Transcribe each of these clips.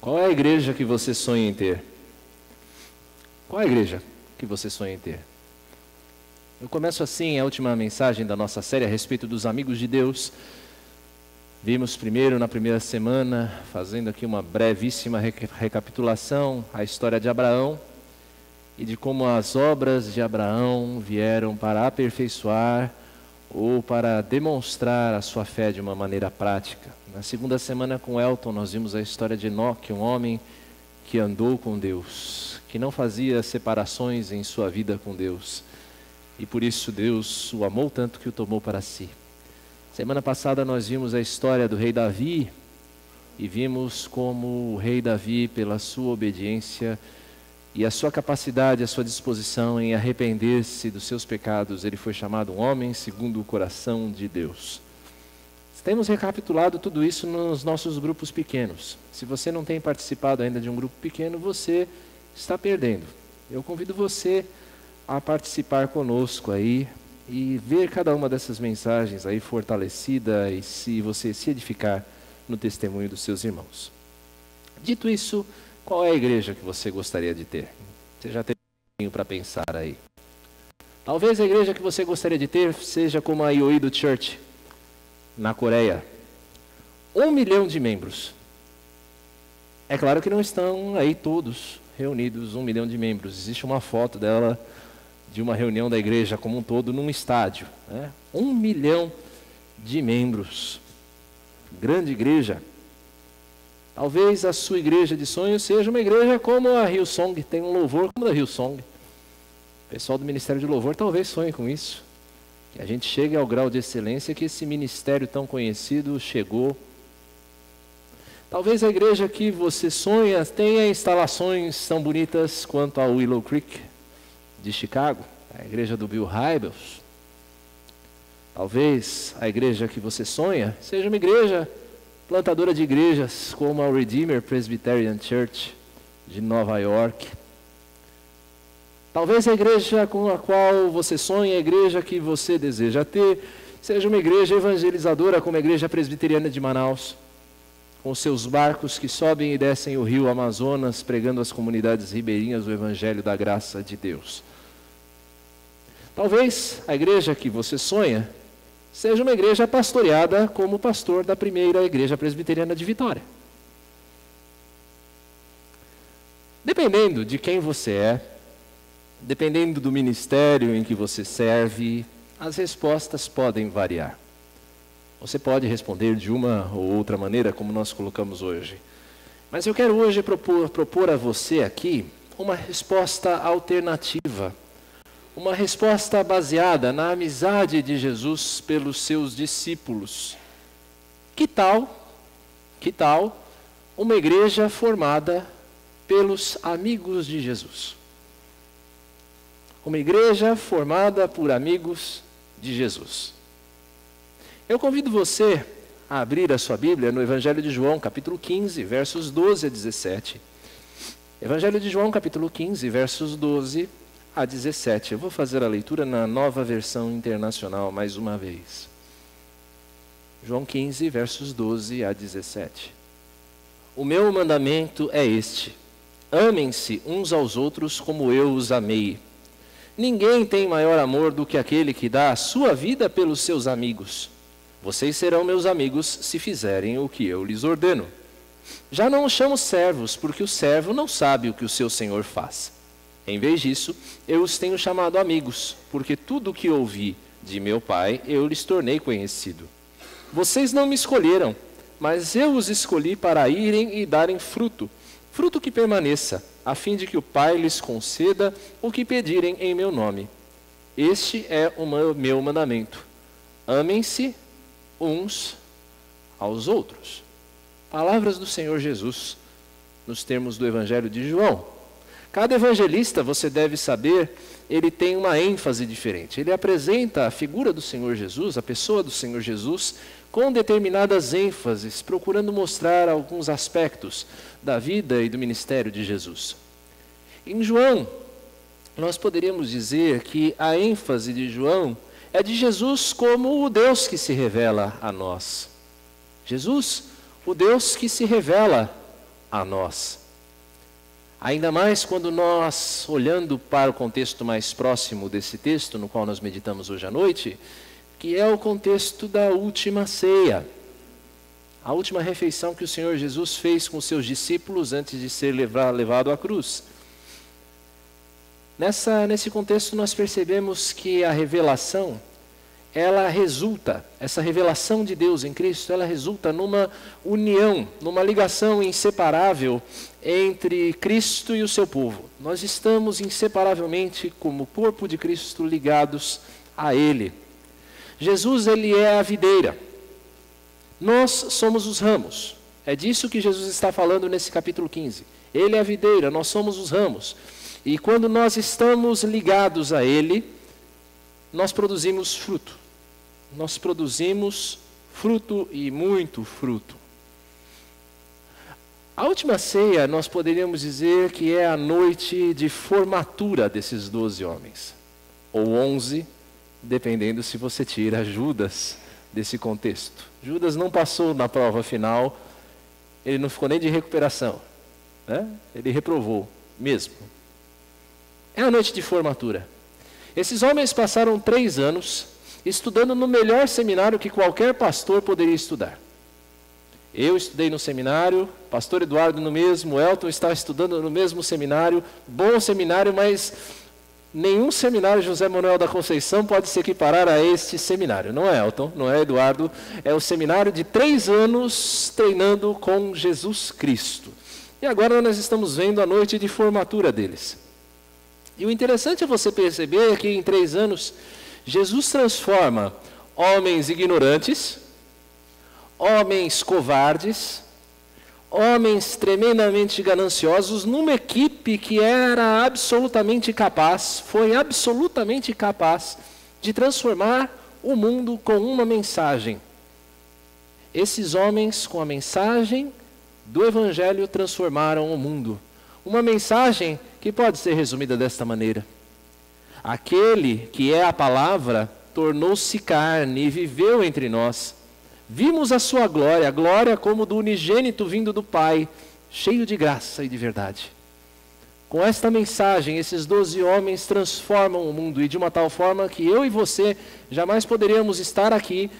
Qual é a igreja que você sonha em ter? Qual é a igreja que você sonha em ter? Eu começo assim a última mensagem da nossa série a respeito dos amigos de Deus. Vimos primeiro, na primeira semana, fazendo aqui uma brevíssima recapitulação, a história de Abraão e de como as obras de Abraão vieram para aperfeiçoar ou para demonstrar a sua fé de uma maneira prática. Na segunda semana com Elton nós vimos a história de Enoque, um homem que andou com Deus, que não fazia separações em sua vida com Deus. E por isso Deus o amou tanto que o tomou para si. Semana passada nós vimos a história do rei Davi e vimos como o rei Davi, pela sua obediência e a sua capacidade, a sua disposição em arrepender-se dos seus pecados, ele foi chamado um homem segundo o coração de Deus. Temos recapitulado tudo isso nos nossos grupos pequenos. Se você não tem participado ainda de um grupo pequeno, você está perdendo. Eu convido você a participar conosco aí e ver cada uma dessas mensagens aí fortalecida e se você se edificar no testemunho dos seus irmãos. Dito isso, qual é a igreja que você gostaria de ter? Você já teve um pouquinho para pensar aí. Talvez a igreja que você gostaria de ter seja como a Yoido Church, na Coreia. 1 milhão de membros. É claro que não estão aí todos reunidos, 1 milhão de membros. Existe uma foto dela, de uma reunião da igreja como um todo, num estádio. 1 milhão de membros. Grande igreja. Talvez a sua igreja de sonho seja uma igreja como a Hillsong, tem um louvor como a da Hillsong. O pessoal do Ministério de Louvor talvez sonhe com isso. Que a gente chegue ao grau de excelência que esse ministério tão conhecido chegou. Talvez a igreja que você sonha tenha instalações tão bonitas quanto a Willow Creek de Chicago, a igreja do Bill Hybels. Talvez a igreja que você sonha seja uma igreja plantadora de igrejas como a Redeemer Presbyterian Church de Nova York. Talvez a igreja com a qual você sonha, a igreja que você deseja ter, seja uma igreja evangelizadora como a Igreja Presbiteriana de Manaus, com seus barcos que sobem e descem o rio Amazonas, pregando às comunidades ribeirinhas o Evangelho da graça de Deus. Talvez a igreja que você sonha seja uma igreja pastoreada como pastor da primeira Igreja Presbiteriana de Vitória. Dependendo de quem você é, dependendo do ministério em que você serve, as respostas podem variar. Você pode responder de uma ou outra maneira, como nós colocamos hoje. Mas eu quero hoje propor a você aqui uma resposta alternativa. Uma resposta baseada na amizade de Jesus pelos seus discípulos. Que tal uma igreja formada pelos amigos de Jesus? Uma igreja formada por amigos de Jesus. Eu convido você a abrir a sua Bíblia no Evangelho de João, capítulo 15, versos 12 a 17. Evangelho de João, capítulo 15, versos 12 a 17. Eu vou fazer a leitura na Nova Versão Internacional mais uma vez. João 15, versos 12 a 17. O meu mandamento é este: amem-se uns aos outros como eu os amei. Ninguém tem maior amor do que aquele que dá a sua vida pelos seus amigos. Vocês serão meus amigos se fizerem o que eu lhes ordeno. Já não os chamo servos, porque o servo não sabe o que o seu senhor faz. Em vez disso, eu os tenho chamado amigos, porque tudo o que ouvi de meu Pai eu lhes tornei conhecido. Vocês não me escolheram, mas eu os escolhi para irem e darem fruto, fruto que permaneça, a fim de que o Pai lhes conceda o que pedirem em meu nome. Este é o meu mandamento: amem-se uns aos outros. Palavras do Senhor Jesus, nos termos do Evangelho de João. Cada evangelista, você deve saber, ele tem uma ênfase diferente. Ele apresenta a figura do Senhor Jesus, a pessoa do Senhor Jesus, com determinadas ênfases, procurando mostrar alguns aspectos da vida e do ministério de Jesus. Em João, nós poderíamos dizer que a ênfase de João é de Jesus como o Deus que se revela a nós. Jesus, o Deus que se revela a nós. Ainda mais quando nós, olhando para o contexto mais próximo desse texto, no qual nós meditamos hoje à noite, que é o contexto da última ceia. A última refeição que o Senhor Jesus fez com os seus discípulos antes de ser levado à cruz. Nesse contexto nós percebemos que a revelação, essa revelação de Deus em Cristo, ela resulta numa união, numa ligação inseparável entre Cristo e o seu povo. Nós estamos inseparavelmente, como corpo de Cristo, ligados a Ele. Jesus, Ele é a videira. Nós somos os ramos. É disso que Jesus está falando nesse capítulo 15. Ele é a videira, nós somos os ramos. E quando nós estamos ligados a Ele, nós produzimos fruto. Nós produzimos fruto e muito fruto. A última ceia, nós poderíamos dizer que é a noite de formatura desses 12 homens. Ou 11, dependendo se você tira Judas desse contexto. Judas não passou na prova final, ele não ficou nem de recuperação, né? Ele reprovou mesmo. É a noite de formatura. Esses homens passaram 3 anos estudando no melhor seminário que qualquer pastor poderia estudar. Eu estudei no seminário, pastor Eduardo no mesmo, Elton está estudando no mesmo seminário, bom seminário, mas nenhum seminário José Manuel da Conceição pode se equiparar a este seminário. Não é Elton, não é Eduardo, é o seminário de 3 anos treinando com Jesus Cristo. E agora nós estamos vendo a noite de formatura deles. E o interessante é você perceber que em 3 anos, Jesus transforma homens ignorantes, homens covardes, homens tremendamente gananciosos, numa equipe que era absolutamente capaz, foi absolutamente capaz de transformar o mundo com uma mensagem. Esses homens, com a mensagem do Evangelho, transformaram o mundo. Uma mensagem que pode ser resumida desta maneira: aquele que é a palavra tornou-se carne e viveu entre nós. Vimos a sua glória, a glória como do unigênito vindo do Pai, cheio de graça e de verdade. Com esta mensagem, esses 12 homens transformam o mundo, e de uma tal forma que eu e você jamais poderíamos estar aqui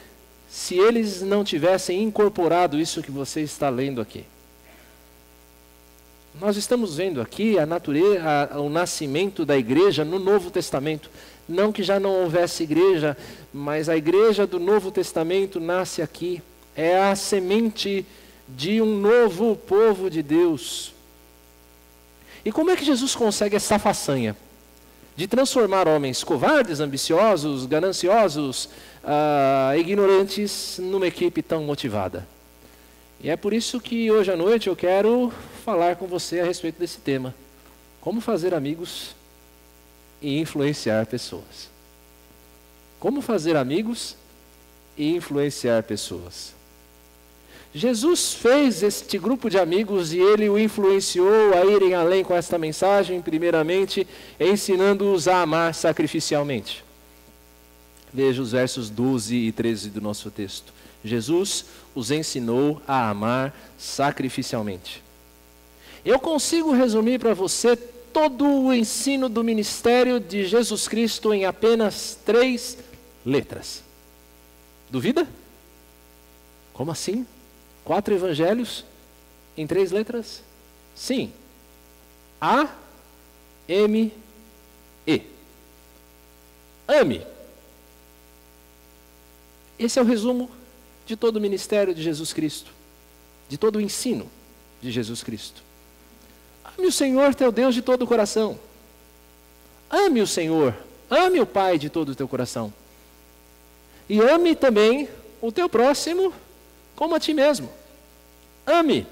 se eles não tivessem incorporado isso que você está lendo aqui. Nós estamos vendo aqui a natureza, o nascimento da igreja no Novo Testamento. Não que já não houvesse igreja, mas a igreja do Novo Testamento nasce aqui. É a semente de um novo povo de Deus. E como é que Jesus consegue essa façanha de transformar homens covardes, ambiciosos, gananciosos, ignorantes, numa equipe tão motivada? E é por isso que hoje à noite eu quero falar com você a respeito desse tema. Como fazer amigos e influenciar pessoas. Como fazer amigos e influenciar pessoas. Jesus fez este grupo de amigos e ele o influenciou a irem além com esta mensagem, primeiramente ensinando-os a amar sacrificialmente. Veja os versos 12 e 13 do nosso texto. Jesus os ensinou a amar sacrificialmente. Eu consigo resumir para você todo o ensino do ministério de Jesus Cristo em apenas 3 letras. Duvida? Como assim? 4 evangelhos em 3 letras? Sim. A-M-E. Ame. Esse é o resumo de todo o ministério de Jesus Cristo, de todo o ensino de Jesus Cristo. Ame o Senhor teu Deus de todo o coração. Ame o Senhor, ame o Pai de todo o teu coração. E ame também o teu próximo como a ti mesmo. Ame.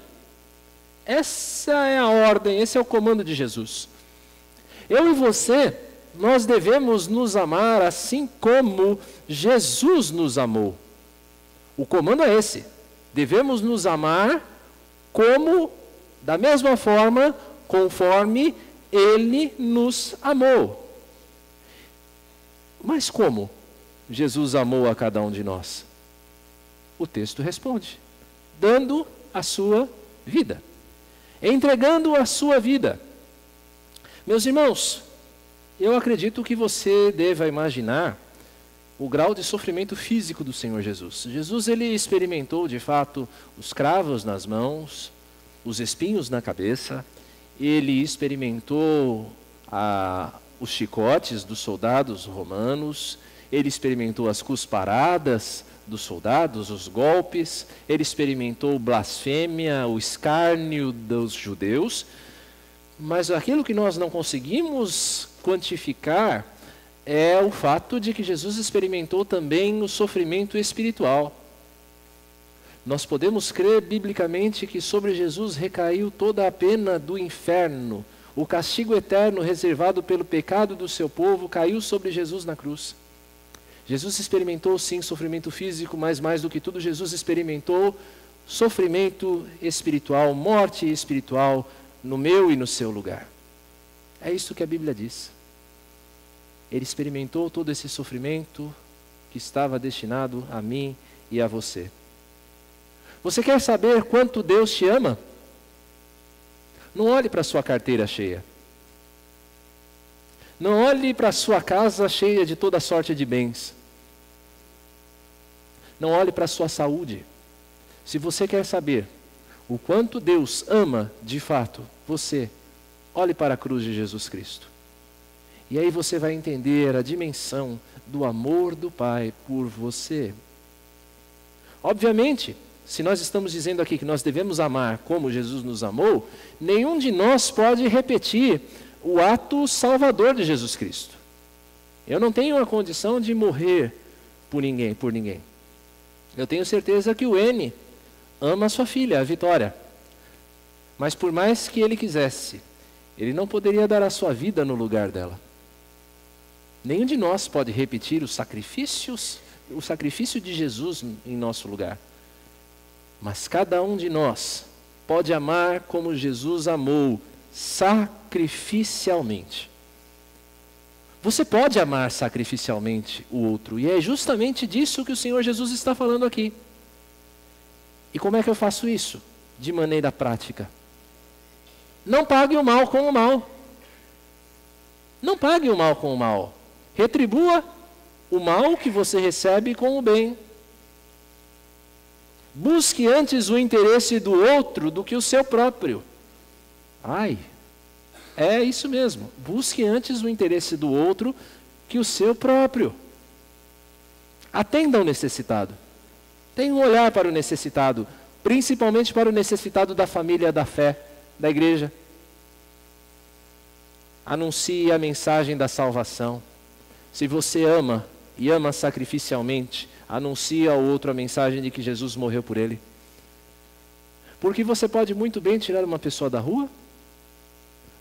Essa é a ordem, esse é o comando de Jesus. Eu e você, nós devemos nos amar assim como Jesus nos amou. O comando é esse. Devemos nos amar da mesma forma, conforme Ele nos amou. Mas como Jesus amou a cada um de nós? O texto responde: dando a sua vida. entregando a sua vida. Meus irmãos, eu acredito que você deva imaginar o grau de sofrimento físico do Senhor Jesus. Jesus, ele experimentou, de fato, os cravos nas mãos, os espinhos na cabeça, ele experimentou os chicotes dos soldados romanos, ele experimentou as cusparadas dos soldados, os golpes, ele experimentou blasfêmia, o escárnio dos judeus, mas aquilo que nós não conseguimos quantificar é o fato de que Jesus experimentou também o sofrimento espiritual. Nós podemos crer biblicamente que sobre Jesus recaiu toda a pena do inferno, o castigo eterno reservado pelo pecado do seu povo caiu sobre Jesus na cruz. Jesus experimentou sim sofrimento físico, mas mais do que tudo, Jesus experimentou sofrimento espiritual, morte espiritual no meu e no seu lugar. É isso que a Bíblia diz. Ele experimentou todo esse sofrimento que estava destinado a mim e a você. Você quer saber quanto Deus te ama? Não olhe para a sua carteira cheia. Não olhe para a sua casa cheia de toda sorte de bens. Não olhe para a sua saúde. Se você quer saber o quanto Deus ama de fato você, olhe para a cruz de Jesus Cristo. E aí você vai entender a dimensão do amor do Pai por você. Obviamente, se nós estamos dizendo aqui que nós devemos amar como Jesus nos amou, nenhum de nós pode repetir o ato salvador de Jesus Cristo. Eu não tenho a condição de morrer por ninguém. Eu tenho certeza que o N ama a sua filha, a Vitória. Mas por mais que ele quisesse, ele não poderia dar a sua vida no lugar dela. Nenhum de nós pode repetir o sacrifício de Jesus em nosso lugar. Mas cada um de nós pode amar como Jesus amou, sacrificialmente. Você pode amar sacrificialmente o outro, e é justamente disso que o Senhor Jesus está falando aqui. E como é que eu faço isso? De maneira prática. Não pague o mal com o mal. Não pague o mal com o mal. Retribua o mal que você recebe com o bem. Busque antes o interesse do outro do que o seu próprio. É isso mesmo. Busque antes o interesse do outro que o seu próprio. Atenda ao necessitado. Tenha um olhar para o necessitado, principalmente para o necessitado da família, da fé, da igreja. Anuncie a mensagem da salvação. Se você ama e ama sacrificialmente, anuncie ao outro a mensagem de que Jesus morreu por ele. Porque você pode muito bem tirar uma pessoa da rua,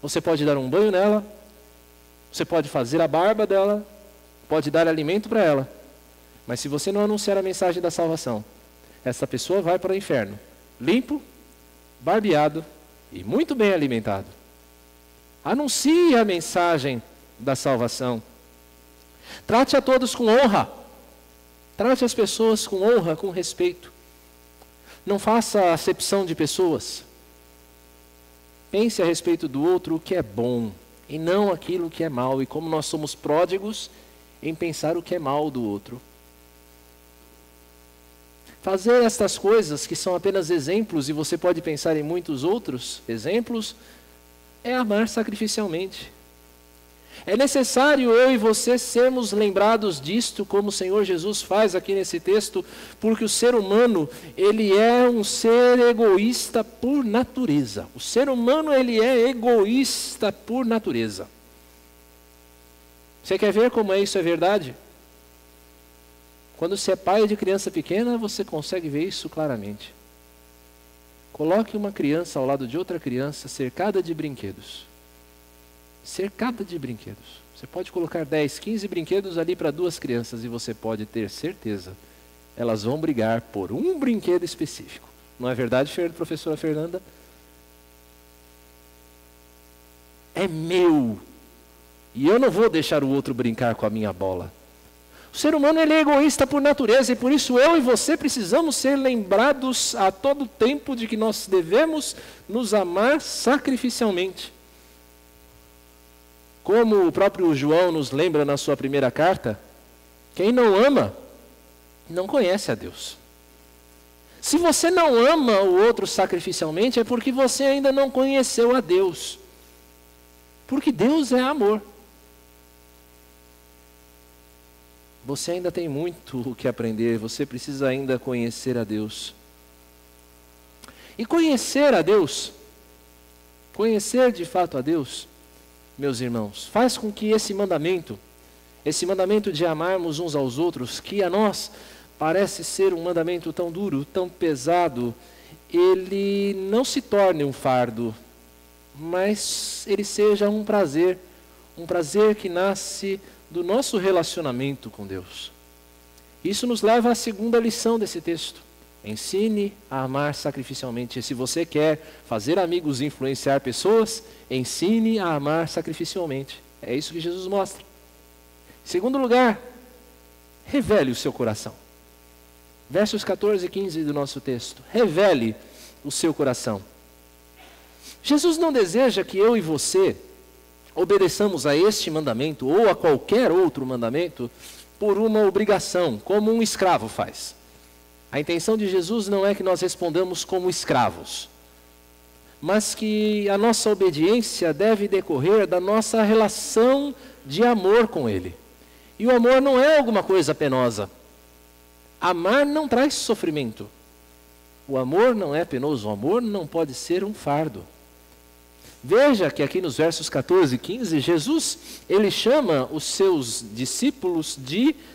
você pode dar um banho nela, você pode fazer a barba dela, pode dar alimento para ela. Mas se você não anunciar a mensagem da salvação, essa pessoa vai para o inferno, limpo, barbeado e muito bem alimentado. Anuncie a mensagem da salvação. Trate a todos com honra. Trate as pessoas com honra, com respeito. Não faça acepção de pessoas. Pense a respeito do outro o que é bom e não aquilo que é mal. E como nós somos pródigos em pensar o que é mal do outro. Fazer estas coisas que são apenas exemplos, e você pode pensar em muitos outros exemplos, é amar sacrificialmente. É necessário eu e você sermos lembrados disto, como o Senhor Jesus faz aqui nesse texto, porque o ser humano, ele é um ser egoísta por natureza. O ser humano, ele é egoísta por natureza. Você quer ver como isso é verdade? Quando você é pai de criança pequena, você consegue ver isso claramente. Coloque uma criança ao lado de outra criança cercada de brinquedos. Cercada de brinquedos. Você pode colocar 10, 15 brinquedos ali para duas crianças e você pode ter certeza, elas vão brigar por um brinquedo específico. Não é verdade, professora Fernanda? É meu. E eu não vou deixar o outro brincar com a minha bola. O ser humano ele é egoísta por natureza e por isso eu e você precisamos ser lembrados a todo tempo de que nós devemos nos amar sacrificialmente. Como o próprio João nos lembra na sua primeira carta, quem não ama, não conhece a Deus. Se você não ama o outro sacrificialmente, é porque você ainda não conheceu a Deus. Porque Deus é amor. Você ainda tem muito o que aprender, você precisa ainda conhecer a Deus. E conhecer a Deus, conhecer de fato a Deus, meus irmãos, faz com que esse mandamento de amarmos uns aos outros, que a nós parece ser um mandamento tão duro, tão pesado, ele não se torne um fardo, mas ele seja um prazer que nasce do nosso relacionamento com Deus. Isso nos leva à segunda lição desse texto. Ensine a amar sacrificialmente. E se você quer fazer amigos e influenciar pessoas, ensine a amar sacrificialmente. É isso que Jesus mostra. Em segundo lugar, revele o seu coração. Versos 14 e 15 do nosso texto. Revele o seu coração. Jesus não deseja que eu e você obedeçamos a este mandamento ou a qualquer outro mandamento por uma obrigação, como um escravo faz. A intenção de Jesus não é que nós respondamos como escravos, mas que a nossa obediência deve decorrer da nossa relação de amor com Ele. E o amor não é alguma coisa penosa. Amar não traz sofrimento. O amor não é penoso, o amor não pode ser um fardo. Veja que aqui nos versos 14 e 15, Jesus, ele chama os seus discípulos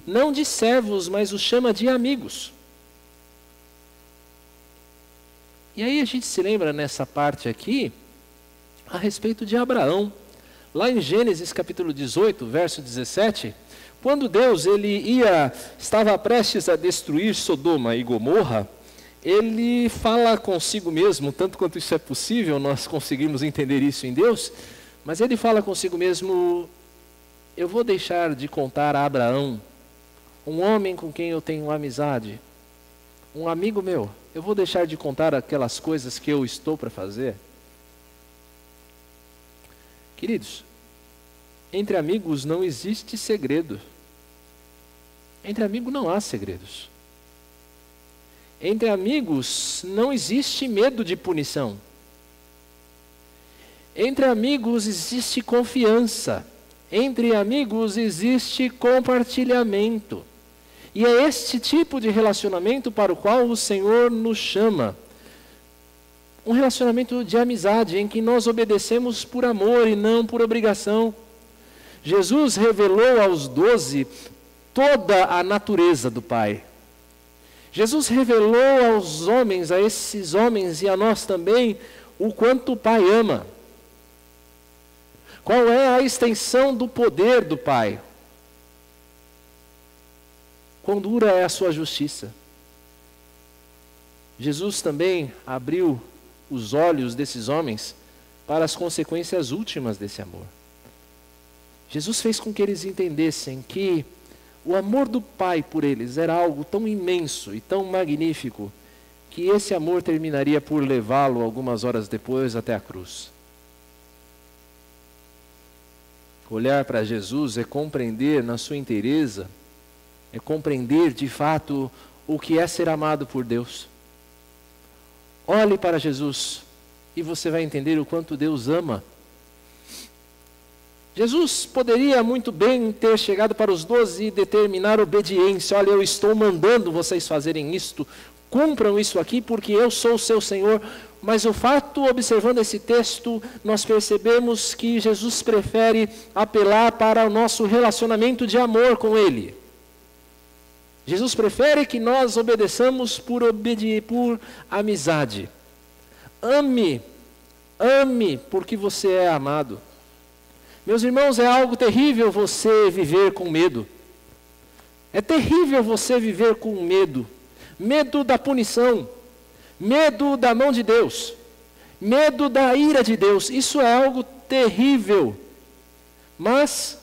não de servos, mas os chama de amigos. E aí a gente se lembra nessa parte aqui, a respeito de Abraão. Lá em Gênesis capítulo 18, verso 17, quando Deus estava prestes a destruir Sodoma e Gomorra, ele fala consigo mesmo, tanto quanto isso é possível, nós conseguimos entender isso em Deus, mas ele fala consigo mesmo, eu vou deixar de contar a Abraão, um homem com quem eu tenho amizade, um amigo meu, eu vou deixar de contar aquelas coisas que eu estou para fazer? Queridos, entre amigos não existe segredo. Entre amigos não há segredos. Entre amigos não existe medo de punição. Entre amigos existe confiança. Entre amigos existe compartilhamento. E é este tipo de relacionamento para o qual o Senhor nos chama. Um relacionamento de amizade em que nós obedecemos por amor e não por obrigação. Jesus revelou aos 12 toda a natureza do Pai. Jesus revelou aos homens, a esses homens e a nós também, o quanto o Pai ama. Qual é a extensão do poder do Pai? Quão dura é a sua justiça? Jesus também abriu os olhos desses homens para as consequências últimas desse amor. Jesus fez com que eles entendessem que o amor do Pai por eles era algo tão imenso e tão magnífico que esse amor terminaria por levá-lo algumas horas depois até a cruz. Olhar para Jesus é compreender na sua inteireza, é compreender de fato o que é ser amado por Deus. Olhe para Jesus e você vai entender o quanto Deus ama. Jesus poderia muito bem ter chegado para os 12 e determinar obediência. Olha, eu estou mandando vocês fazerem isto, cumpram isso aqui porque eu sou o seu Senhor. Mas o fato, observando esse texto, nós percebemos que Jesus prefere apelar para o nosso relacionamento de amor com Ele. Jesus prefere que nós obedeçamos por amizade. Ame porque você é amado. Meus irmãos, é algo terrível você viver com medo. É terrível você viver com medo. Medo da punição. Medo da mão de Deus. Medo da ira de Deus. Isso é algo terrível. Mas,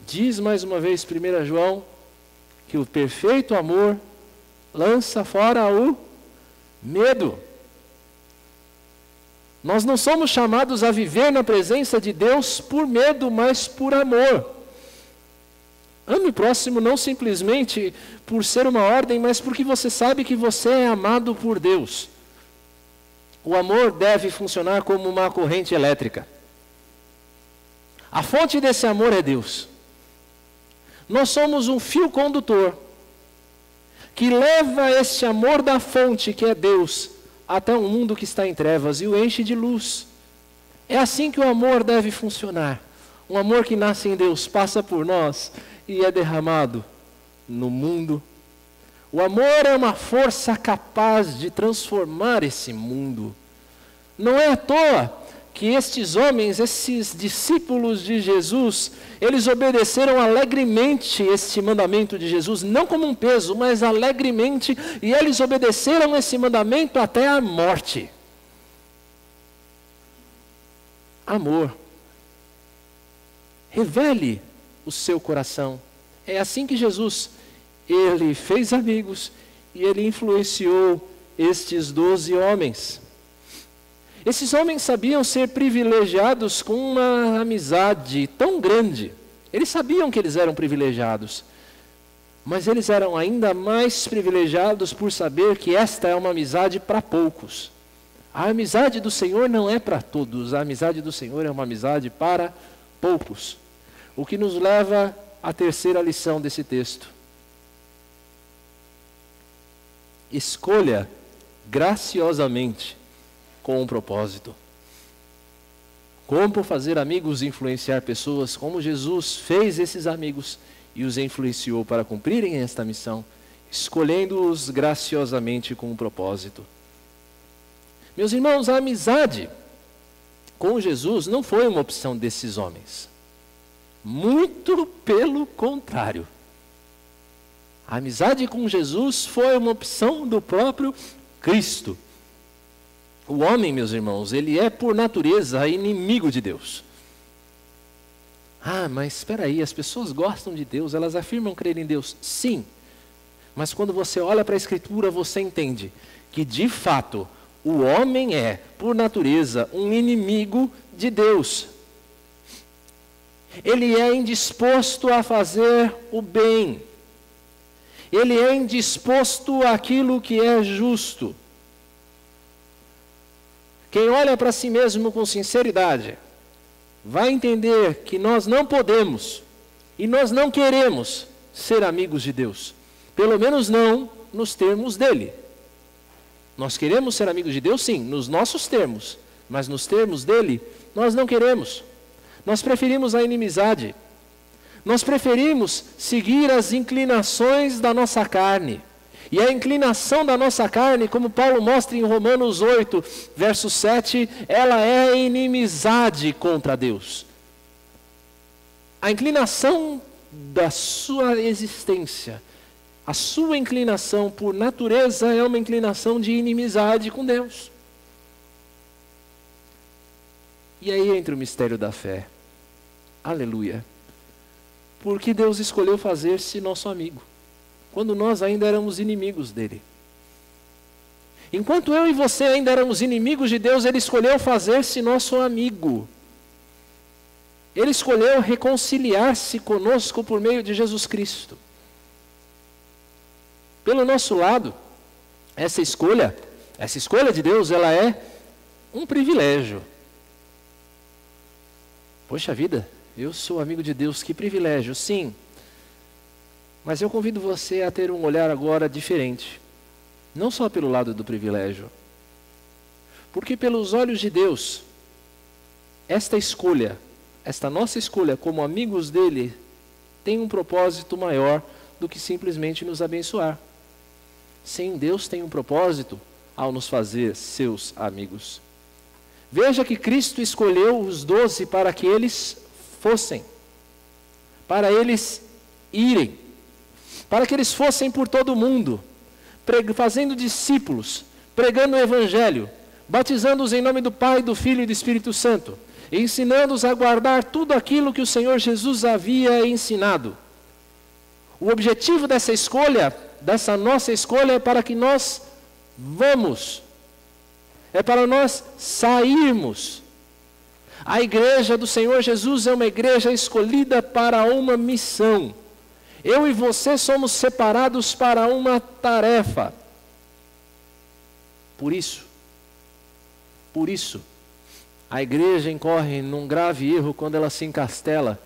diz mais uma vez 1 João, que o perfeito amor lança fora o medo. Nós não somos chamados a viver na presença de Deus por medo, mas por amor. Ame o próximo não simplesmente por ser uma ordem, mas porque você sabe que você é amado por Deus. O amor deve funcionar como uma corrente elétrica. A fonte desse amor é Deus. Nós somos um fio condutor que leva este amor da fonte, que é Deus, até um mundo que está em trevas e o enche de luz. É assim que o amor deve funcionar. Um amor que nasce em Deus, passa por nós e é derramado no mundo. O amor é uma força capaz de transformar esse mundo. Não é à toa que estes homens, esses discípulos de Jesus, eles obedeceram alegremente este mandamento de Jesus, não como um peso, mas alegremente, e eles obedeceram esse mandamento até a morte. Amor. Revele o seu coração. É assim que Jesus, ele fez amigos e ele influenciou estes 12 homens. Esses homens sabiam ser privilegiados com uma amizade tão grande. Eles sabiam que eles eram privilegiados. Mas eles eram ainda mais privilegiados por saber que esta é uma amizade para poucos. A amizade do Senhor não é para todos. A amizade do Senhor é uma amizade para poucos. O que nos leva à terceira lição desse texto. Escolha graciosamente com um propósito. Como fazer amigos e influenciar pessoas, como Jesus fez esses amigos e os influenciou para cumprirem esta missão, escolhendo-os graciosamente com um propósito. Meus irmãos, a amizade com Jesus não foi uma opção desses homens. Muito pelo contrário. A amizade com Jesus foi uma opção do próprio Cristo. O homem, meus irmãos, ele é por natureza inimigo de Deus. Ah, mas espera aí, as pessoas gostam de Deus, elas afirmam crer em Deus. Sim, mas quando você olha para a Escritura, você entende que, de fato, o homem é, por natureza, um inimigo de Deus. Ele é indisposto a fazer o bem. Ele é indisposto àquilo que é justo. Quem olha para si mesmo com sinceridade, vai entender que nós não podemos e nós não queremos ser amigos de Deus. Pelo menos não nos termos dele. Nós queremos ser amigos de Deus, sim, nos nossos termos. Mas nos termos dele, nós não queremos. Nós preferimos a inimizade. Nós preferimos seguir as inclinações da nossa carne. E a inclinação da nossa carne, como Paulo mostra em Romanos 8, verso 7, ela é inimizade contra Deus. A inclinação da sua existência, a sua inclinação por natureza é uma inclinação de inimizade com Deus. E aí entra o mistério da fé. Aleluia. Porque Deus escolheu fazer-se nosso amigo, quando nós ainda éramos inimigos dele. Enquanto eu e você ainda éramos inimigos de Deus, ele escolheu fazer-se nosso amigo. Ele escolheu reconciliar-se conosco por meio de Jesus Cristo. Pelo nosso lado, essa escolha de Deus, ela é um privilégio. Poxa vida, eu sou amigo de Deus, que privilégio, sim. Mas eu convido você a ter um olhar agora diferente. Não só pelo lado do privilégio. Porque pelos olhos de Deus, esta escolha, esta nossa escolha como amigos dele, tem um propósito maior do que simplesmente nos abençoar. Sim, Deus tem um propósito ao nos fazer seus amigos. Veja que Cristo escolheu os 12 para que eles fossem, para eles irem, para que eles fossem por todo o mundo, fazendo discípulos, pregando o Evangelho, batizando-os em nome do Pai, do Filho e do Espírito Santo, e ensinando-os a guardar tudo aquilo que o Senhor Jesus havia ensinado. O objetivo dessa escolha, dessa nossa escolha, é para que nós vamos. É para nós sairmos. A igreja do Senhor Jesus é uma igreja escolhida para uma missão. Eu e você somos separados para uma tarefa. Por isso, a igreja incorre num grave erro quando ela se encastela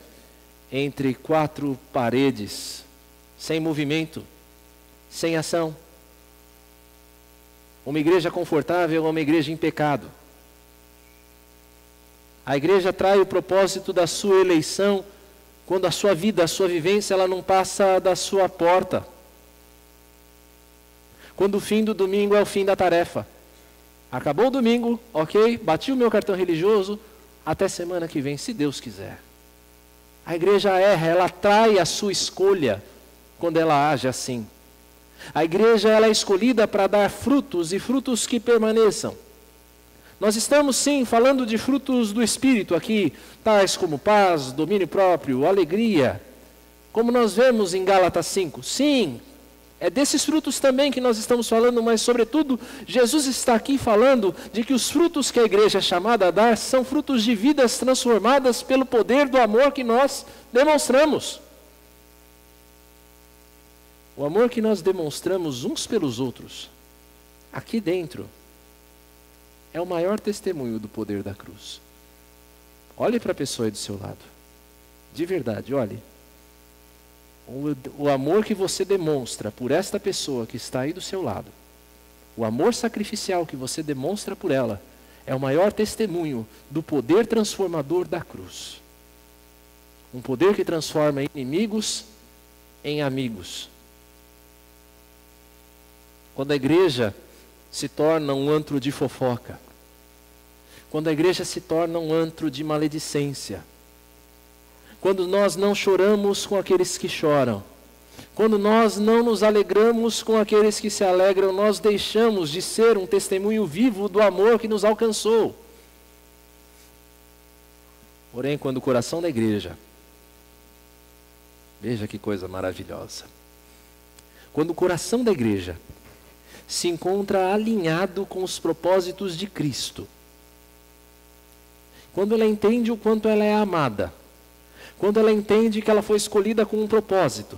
entre quatro paredes, sem movimento, sem ação. Uma igreja confortável é uma igreja em pecado. A igreja trai o propósito da sua eleição quando a sua vida, a sua vivência, ela não passa da sua porta. Quando o fim do domingo é o fim da tarefa. Acabou o domingo, ok, bati o meu cartão religioso, até semana que vem, se Deus quiser. A igreja erra, ela trai a sua escolha quando ela age assim. A igreja ela é escolhida para dar frutos e frutos que permaneçam. Nós estamos sim falando de frutos do Espírito aqui, tais como paz, domínio próprio, alegria, como nós vemos em Gálatas 5. Sim, é desses frutos também que nós estamos falando, mas sobretudo Jesus está aqui falando de que os frutos que a igreja é chamada a dar são frutos de vidas transformadas pelo poder do amor que nós demonstramos. O amor que nós demonstramos uns pelos outros, aqui dentro, é o maior testemunho do poder da cruz. Olhe para a pessoa aí do seu lado. De verdade, olhe. O amor que você demonstra por esta pessoa que está aí do seu lado, o amor sacrificial que você demonstra por ela, é o maior testemunho do poder transformador da cruz. Um poder que transforma inimigos em amigos. Quando a igreja se torna um antro de fofoca, quando a igreja se torna um antro de maledicência, quando nós não choramos com aqueles que choram, quando nós não nos alegramos com aqueles que se alegram, nós deixamos de ser um testemunho vivo do amor que nos alcançou. Porém, quando o coração da igreja, veja que coisa maravilhosa, quando o coração da igreja se encontra alinhado com os propósitos de Cristo, quando ela entende o quanto ela é amada, quando ela entende que ela foi escolhida com um propósito,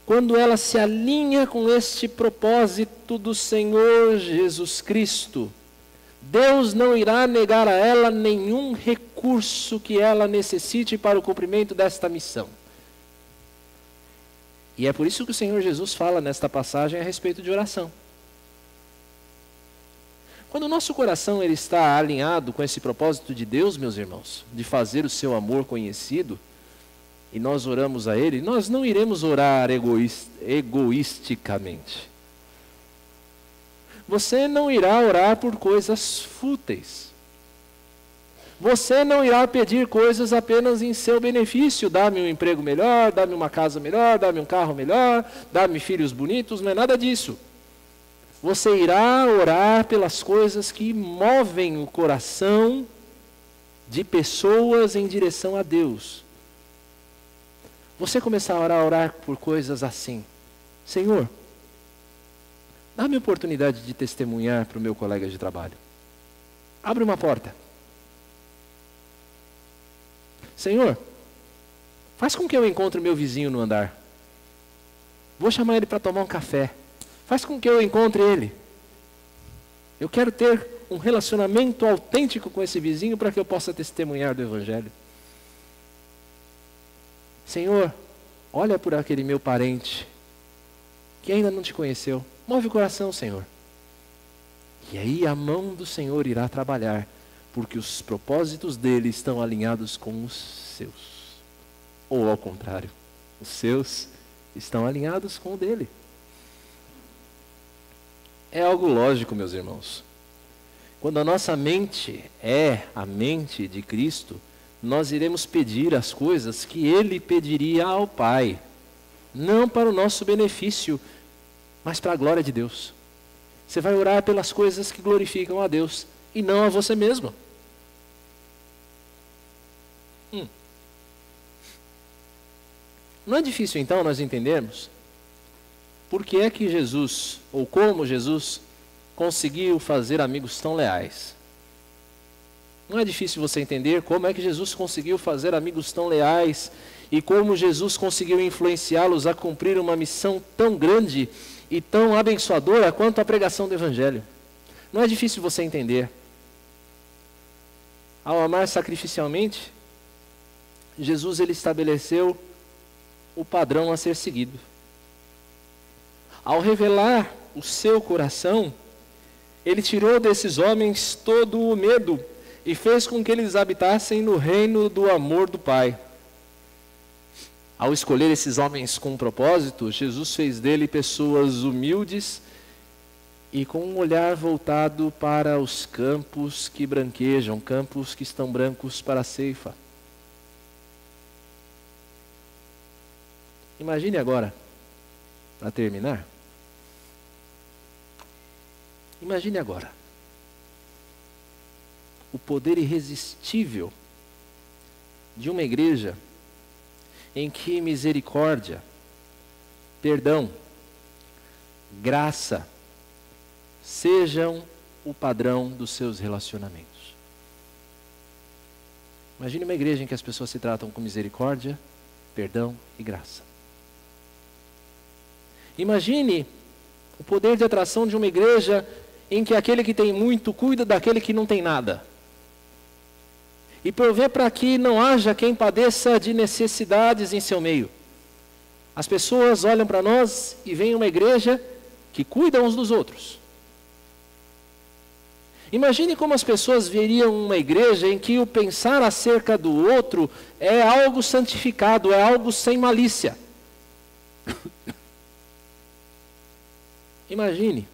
quando ela se alinha com este propósito do Senhor Jesus Cristo, Deus não irá negar a ela nenhum recurso que ela necessite para o cumprimento desta missão. E é por isso que o Senhor Jesus fala nesta passagem a respeito de oração. Quando o nosso coração ele está alinhado com esse propósito de Deus, meus irmãos, de fazer o seu amor conhecido, e nós oramos a Ele, nós não iremos orar egoisticamente. Você não irá orar por coisas fúteis. Você não irá pedir coisas apenas em seu benefício. Dá-me um emprego melhor, dá-me uma casa melhor, dá-me um carro melhor, dá-me filhos bonitos, não é nada disso. Você irá orar pelas coisas que movem o coração de pessoas em direção a Deus. Você começar a orar por coisas assim: Senhor, dá-me oportunidade de testemunhar para o meu colega de trabalho. Abre uma porta. Senhor, faz com que eu encontre meu vizinho no andar. Vou chamar ele para tomar um café. Faz com que eu encontre ele. Eu quero ter um relacionamento autêntico com esse vizinho para que eu possa testemunhar do Evangelho. Senhor, olha por aquele meu parente que ainda não te conheceu. Move o coração, Senhor. E aí a mão do Senhor irá trabalhar, porque os propósitos dele estão alinhados com os seus. Ou ao contrário, os seus estão alinhados com o dele. É algo lógico, meus irmãos. Quando a nossa mente é a mente de Cristo, nós iremos pedir as coisas que Ele pediria ao Pai. Não para o nosso benefício, mas para a glória de Deus. Você vai orar pelas coisas que glorificam a Deus e não a você mesmo. Não é difícil então nós entendermos por que é que Jesus, ou como Jesus, conseguiu fazer amigos tão leais. Não é difícil você entender como é que Jesus conseguiu fazer amigos tão leais e como Jesus conseguiu influenciá-los a cumprir uma missão tão grande e tão abençoadora quanto a pregação do Evangelho. Não é difícil você entender. Ao amar sacrificialmente, Jesus ele estabeleceu o padrão a ser seguido. Ao revelar o seu coração, ele tirou desses homens todo o medo e fez com que eles habitassem no reino do amor do Pai. Ao escolher esses homens com um propósito, Jesus fez dele pessoas humildes e com um olhar voltado para os campos que branquejam, campos que estão brancos para a ceifa. Imagine agora, para terminar, imagine agora o poder irresistível de uma igreja em que misericórdia, perdão, graça sejam o padrão dos seus relacionamentos. Imagine uma igreja em que as pessoas se tratam com misericórdia, perdão e graça. Imagine o poder de atração de uma igreja em que aquele que tem muito cuida daquele que não tem nada. E prover para que não haja quem padeça de necessidades em seu meio. As pessoas olham para nós e veem uma igreja que cuida uns dos outros. Imagine como as pessoas veriam uma igreja em que o pensar acerca do outro é algo santificado, é algo sem malícia. Imagine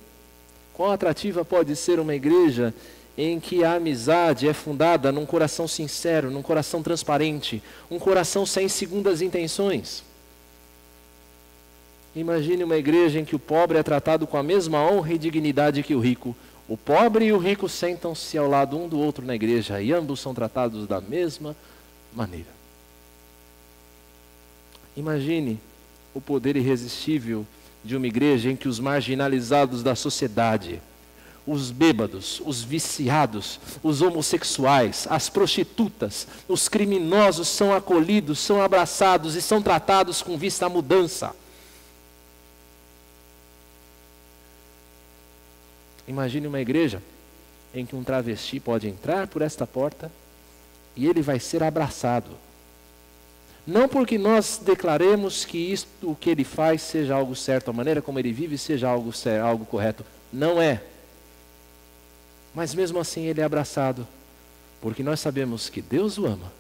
quão atrativa pode ser uma igreja em que a amizade é fundada num coração sincero, num coração transparente, um coração sem segundas intenções. Imagine uma igreja em que o pobre é tratado com a mesma honra e dignidade que o rico. O pobre e o rico sentam-se ao lado um do outro na igreja e ambos são tratados da mesma maneira. Imagine o poder irresistível de uma igreja em que os marginalizados da sociedade, os bêbados, os viciados, os homossexuais, as prostitutas, os criminosos são acolhidos, são abraçados e são tratados com vista à mudança. Imagine uma igreja em que um travesti pode entrar por esta porta e ele vai ser abraçado. Não porque nós declaremos que isto, o que ele faz seja algo certo, a maneira como ele vive seja algo correto. Não é. Mas mesmo assim ele é abraçado, porque nós sabemos que Deus o ama,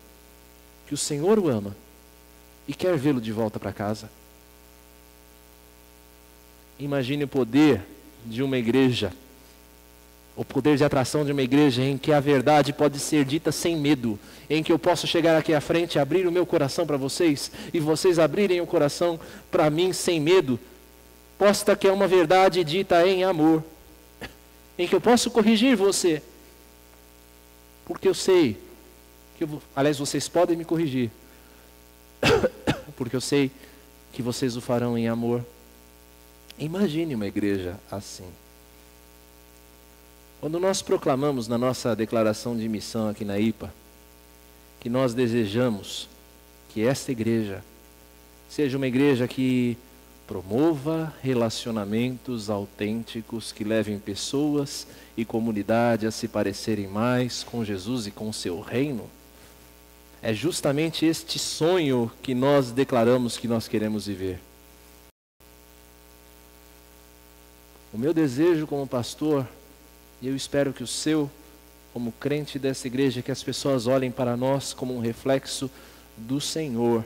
que o Senhor o ama e quer vê-lo de volta para casa. Imagine o poder de uma igreja, o poder de atração de uma igreja em que a verdade pode ser dita sem medo, em que eu posso chegar aqui à frente, abrir o meu coração para vocês e vocês abrirem o coração para mim sem medo, posta que é uma verdade dita em amor, em que eu posso corrigir você, porque eu sei que aliás, vocês podem me corrigir, porque eu sei que vocês o farão em amor. Imagine uma igreja assim. Quando nós proclamamos na nossa declaração de missão aqui na IPA, que nós desejamos que esta igreja seja uma igreja que promova relacionamentos autênticos, que levem pessoas e comunidade a se parecerem mais com Jesus e com o seu reino, é justamente este sonho que nós declaramos que nós queremos viver. O meu desejo como pastor, e eu espero que o seu, como crente dessa igreja, que as pessoas olhem para nós como um reflexo do Senhor,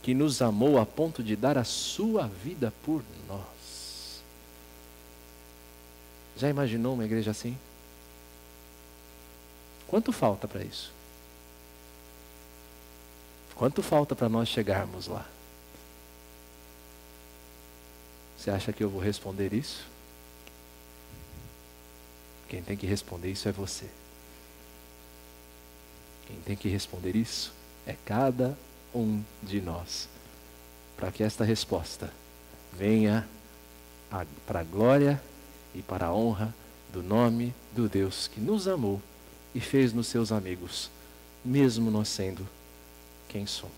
que nos amou a ponto de dar a sua vida por nós. Já imaginou uma igreja assim? Quanto falta para isso? Quanto falta para nós chegarmos lá? Você acha que eu vou responder isso? Quem tem que responder isso é você. Quem tem que responder isso é cada um de nós. para que esta resposta venha para a glória e para a honra do nome do Deus que nos amou e fez-nos seus amigos, mesmo nós sendo quem somos.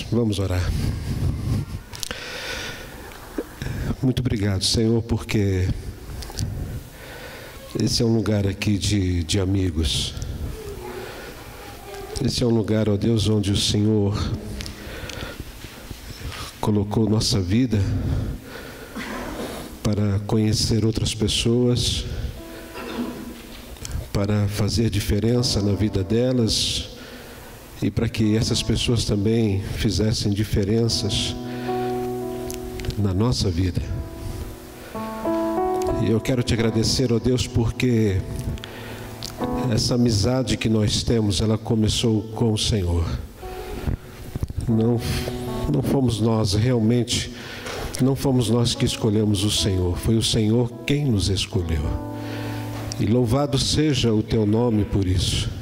Vamos orar. Muito obrigado, Senhor, porque esse é um lugar aqui de amigos. Esse é um lugar, ó Deus, onde o Senhor colocou nossa vida para conhecer outras pessoas, para fazer diferença na vida delas e para que essas pessoas também fizessem diferenças na nossa vida. E eu quero te agradecer, ó Deus, porque essa amizade que nós temos, ela começou com o Senhor. Não fomos nós, realmente, não fomos nós que escolhemos o Senhor, foi o Senhor quem nos escolheu. E louvado seja o teu nome por isso.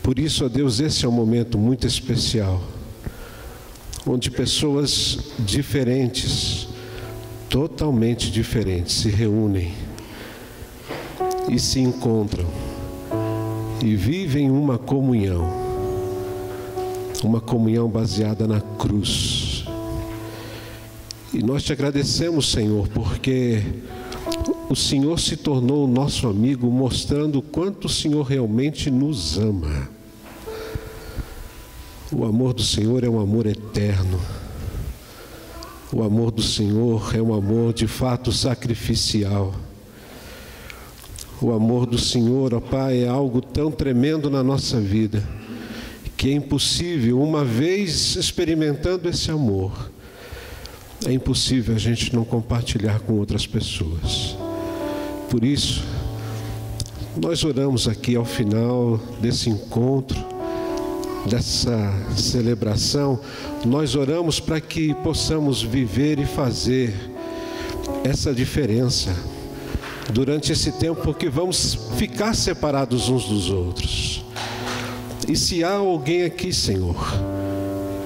Por isso, ó Deus, esse é um momento muito especial, onde pessoas diferentes, totalmente diferentes, se reúnem e se encontram e vivem uma comunhão baseada na cruz. E nós te agradecemos, Senhor, porque o Senhor se tornou nosso amigo, mostrando o quanto o Senhor realmente nos ama. O amor do Senhor é um amor eterno. O amor do Senhor é um amor de fato sacrificial. O amor do Senhor, ó Pai, é algo tão tremendo na nossa vida, que é impossível, uma vez experimentando esse amor, é impossível a gente não compartilhar com outras pessoas. Por isso, nós oramos aqui ao final desse encontro, dessa celebração, nós oramos para que possamos viver e fazer essa diferença durante esse tempo, porque vamos ficar separados uns dos outros. E se há alguém aqui, Senhor,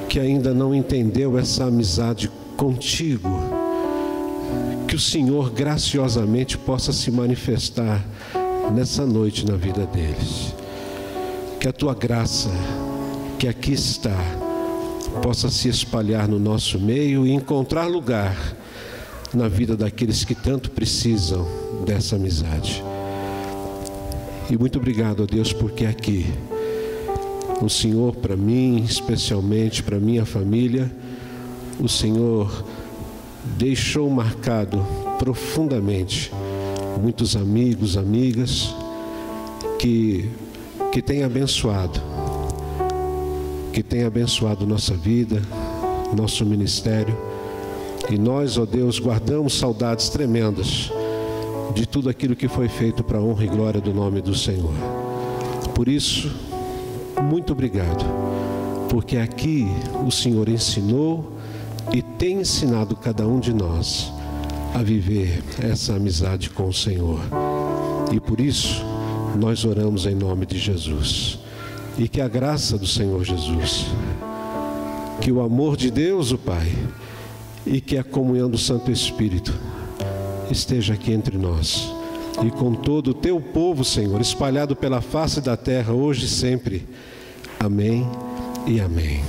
que ainda não entendeu essa amizade contigo, que o Senhor graciosamente possa se manifestar nessa noite na vida deles. Que a tua graça, que aqui está, possa se espalhar no nosso meio e encontrar lugar na vida daqueles que tanto precisam dessa amizade. E muito obrigado, ó Deus, porque aqui o Senhor, para mim, especialmente para minha família, o Senhor deixou marcado profundamente muitos amigos, amigas que têm abençoado nossa vida, nosso ministério. E nós, ó Deus, guardamos saudades tremendas de tudo aquilo que foi feito para a honra e glória do nome do Senhor. Por isso, muito obrigado, porque aqui o Senhor ensinou e tem ensinado cada um de nós a viver essa amizade com o Senhor. E por isso, nós oramos em nome de Jesus. E que a graça do Senhor Jesus, que o amor de Deus, o Pai, e que a comunhão do Santo Espírito esteja aqui entre nós e com todo o teu povo, Senhor, espalhado pela face da terra, hoje e sempre. Amém e amém.